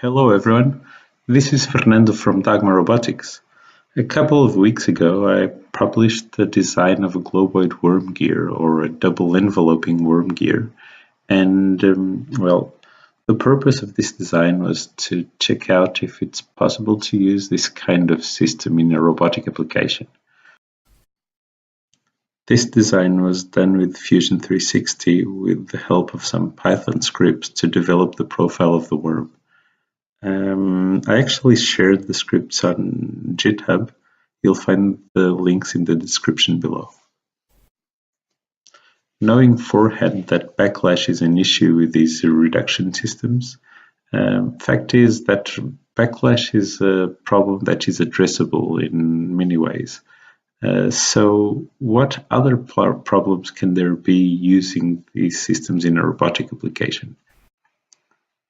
Hello everyone, this is Fernando from Dagmar Robotics. A couple of weeks ago I published the design of a globoid worm gear, or a double enveloping worm gear, and the purpose of this design was to check out if it's possible to use this kind of system in a robotic application. This design was done with Fusion 360 with the help of some Python scripts to develop the profile of the worm. I actually shared the scripts on GitHub. You'll find the links in the description below. Knowing forehand that backlash is an issue with these reduction systems, fact is that backlash is a problem that is addressable in many ways. So what other problems can there be using these systems in a robotic application?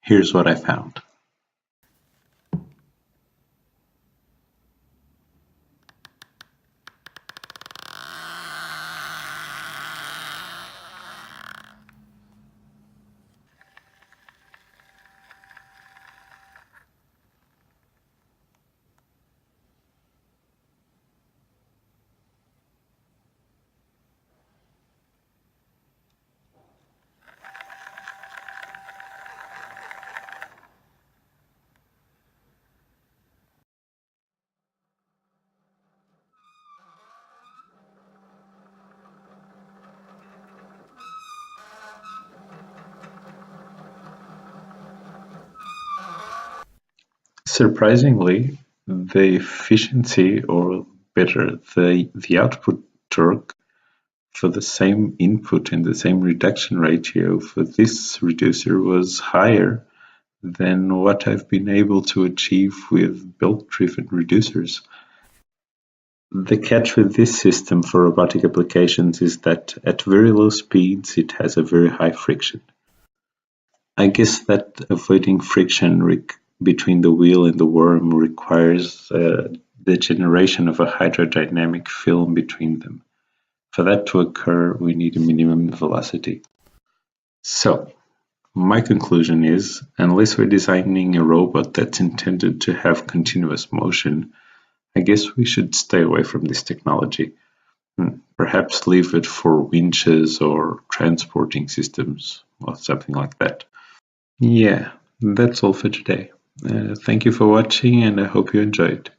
Here's what I found. Surprisingly, the efficiency, or better, the output torque for the same input and the same reduction ratio for this reducer was higher than what I've been able to achieve with belt-driven reducers. The catch with this system for robotic applications is that at very low speeds it has a very high friction. I guess that avoiding friction between the wheel and the worm requires the generation of a hydrodynamic film between them. For that to occur, we need a minimum velocity. So, my conclusion is, unless we're designing a robot that's intended to have continuous motion, I guess we should stay away from this technology. Perhaps leave it for winches or transporting systems, or something like that. Yeah, that's all for today. Thank you for watching, and I hope you enjoyed.